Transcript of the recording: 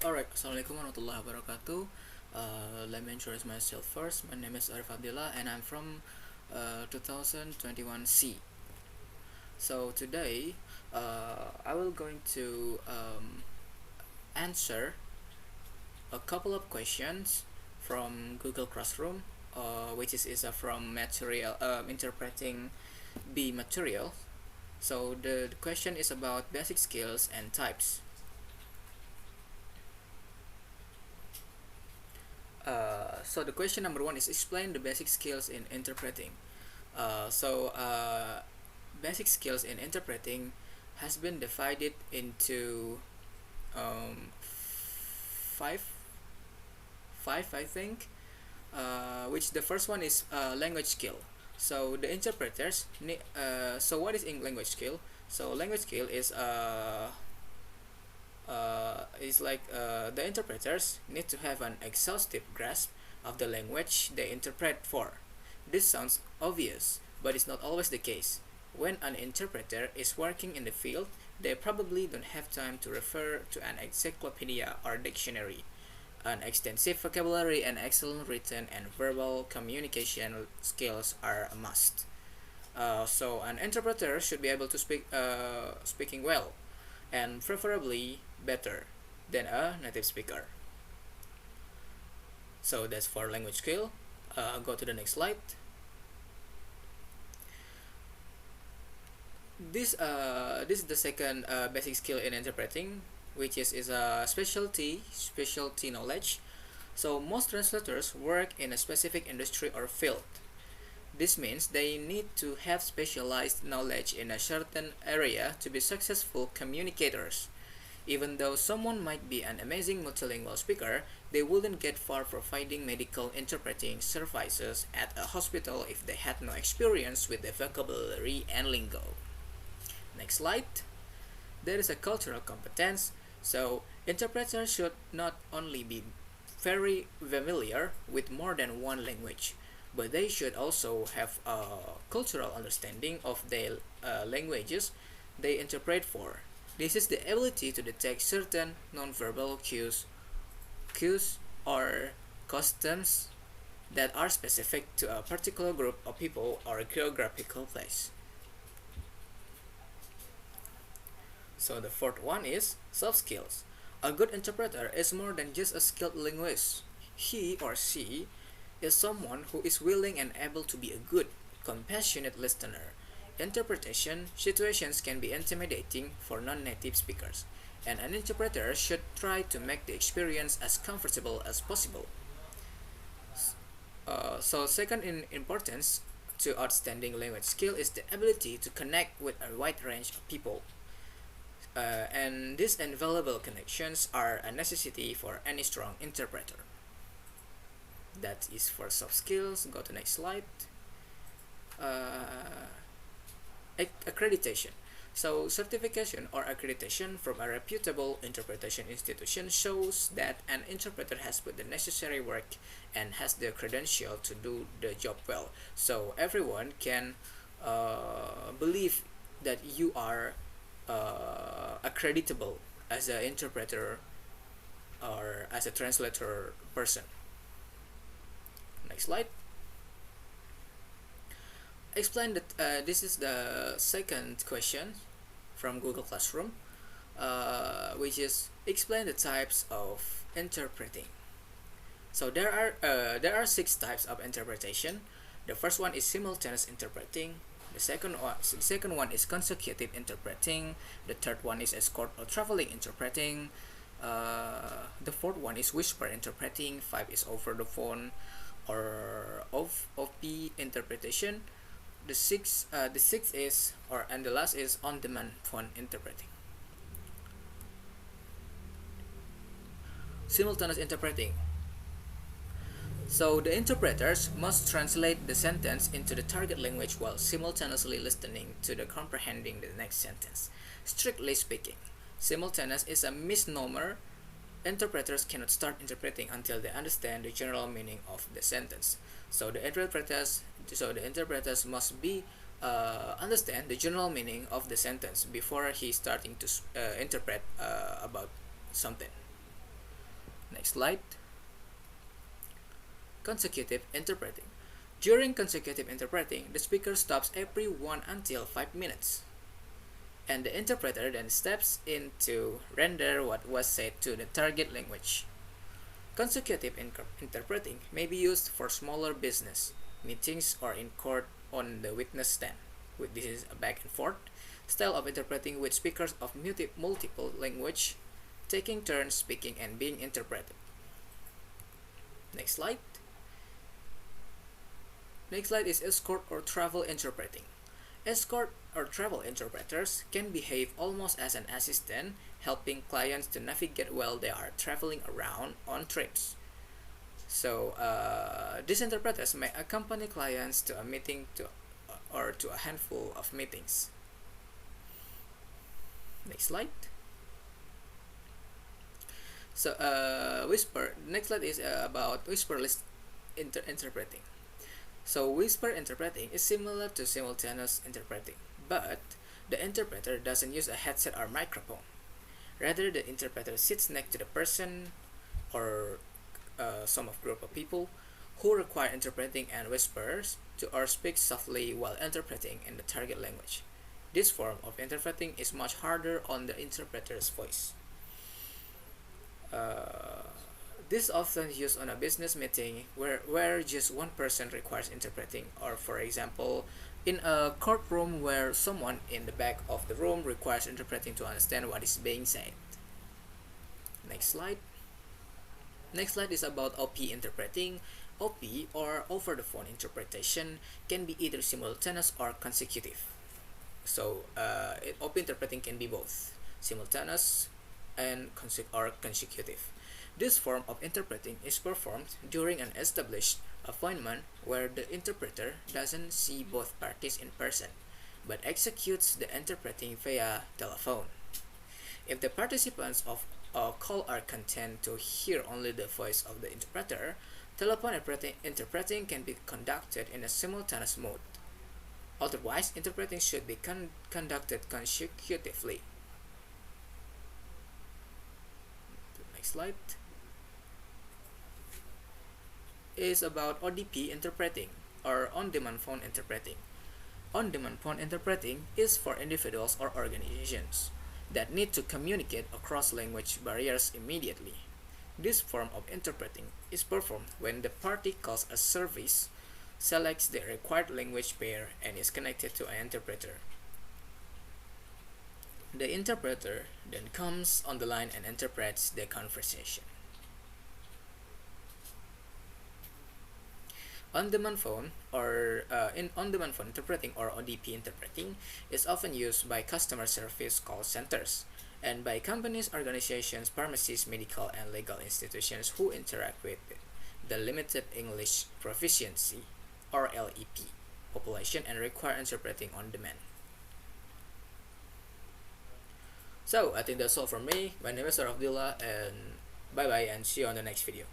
Alright, Assalamualaikum warahmatullahi wabarakatuh. Let me introduce myself first. My name is Arif Abdillah and I'm from 2021 C. So today I will going to answer a couple of questions from Google Classroom, which is from material interpreting B material. So the question is about basic skills and types. So the question number one is explain the basic skills in interpreting. Basic skills in interpreting has been divided into five, I think. Which the first one is language skill. So the interpreters need. So what is in language skill? So language skill is like the interpreters need to have an exhaustive grasp of the language they interpret for. This sounds obvious, but it's not always the case. When an interpreter is working in the field, they probably don't have time to refer to an encyclopedia or dictionary. An extensive vocabulary and excellent written and verbal communication skills are a must. So an interpreter should be able to speaking well, and preferably better than a native speaker. So that's for language skill. Go to the next slide. This is the second basic skill in interpreting, which is a specialty knowledge. So most translators work in a specific industry or field. This means they need to have specialized knowledge in a certain area to be successful communicators. Even though someone might be an amazing multilingual speaker, they wouldn't get far providing medical interpreting services at a hospital if they had no experience with the vocabulary and lingo. Next slide. There is a cultural competence, so interpreters should not only be very familiar with more than one language, but they should also have a cultural understanding of the languages they interpret for. This is the ability to detect certain nonverbal cues or customs that are specific to a particular group of people or a geographical place. So the fourth one is soft skills. A good interpreter is more than just a skilled linguist. He or she is someone who is willing and able to be a good, compassionate listener. Interpretation situations can be intimidating for non-native speakers, and an interpreter should try to make the experience as comfortable as possible. So second in importance to outstanding language skill is the ability to connect with a wide range of people. And these invaluable connections are a necessity for any strong interpreter. That is for soft skills. Go to next slide. Accreditation. So certification or accreditation from a reputable interpretation institution shows that an interpreter has put the necessary work and has the credential to do the job well. So everyone can believe that you are accreditable as an interpreter or as a translator person. Next slide. Explain that this is the second question from Google Classroom, which is explain the types of interpreting. So there are 6 types of interpretation. The first one is simultaneous interpreting. The second one is consecutive interpreting. The third one is escort or traveling interpreting. The fourth one is whisper interpreting. 5 is over the phone or OP interpretation. The sixth is and the last is on-demand phone interpreting. Simultaneous interpreting. So the interpreters must translate the sentence into the target language while simultaneously listening to the comprehending the next sentence. Strictly speaking, simultaneous is a misnomer. Interpreters cannot start interpreting until they understand the general meaning of the sentence. So the interpreters must be understand the general meaning of the sentence before he starting to interpret about something. Next slide. Consecutive interpreting. During consecutive interpreting, the speaker stops every 1 until 5 minutes, and the interpreter then steps in to render what was said to the target language. Consecutive interpreting may be used for smaller business meetings or in court on the witness stand. This is a back and forth style of interpreting with speakers of multiple language taking turns speaking and being interpreted. Next slide. Next slide is escort or travel interpreting. Escort or travel interpreters can behave almost as an assistant, helping clients to navigate while they are traveling around on trips. So these interpreters may accompany clients to a meeting or to a handful of meetings. Next slide. So whisper. Next slide is about whisperless interpreting. So whisper interpreting is similar to simultaneous interpreting, but the interpreter doesn't use a headset or microphone. Rather, the interpreter sits next to the person or some of group of people who require interpreting and whispers to or speak softly while interpreting in the target language. This form of interpreting is much harder on the interpreter's voice. This is often used on a business meeting where just one person requires interpreting, or for example, in a courtroom where someone in the back of the room requires interpreting to understand what is being said. Next slide. Next slide is about OP interpreting. OP, or over the phone interpretation, can be either simultaneous or consecutive. So OP interpreting can be both simultaneous and consecutive. This form of interpreting is performed during an established appointment where the interpreter doesn't see both parties in person, but executes the interpreting via telephone. If the participants of a call are content to hear only the voice of the interpreter, telephone interpreting can be conducted in a simultaneous mode. Otherwise, interpreting should be conducted consecutively. Next slide is about ODP interpreting, or on-demand phone interpreting. On-demand phone interpreting is for individuals or organizations that need to communicate across language barriers immediately. This form of interpreting is performed when the party calls a service, selects the required language pair, and is connected to an interpreter. The interpreter then comes on the line and interprets the conversation. On-demand phone on-demand phone interpreting, or ODP interpreting, is often used by customer service call centers and by companies, organizations, pharmacies, medical and legal institutions who interact with the limited English proficiency, or LEP, population and require interpreting on demand. So I think that's all from me. My name is Arif Abdillah, and bye bye, and see you on the next video.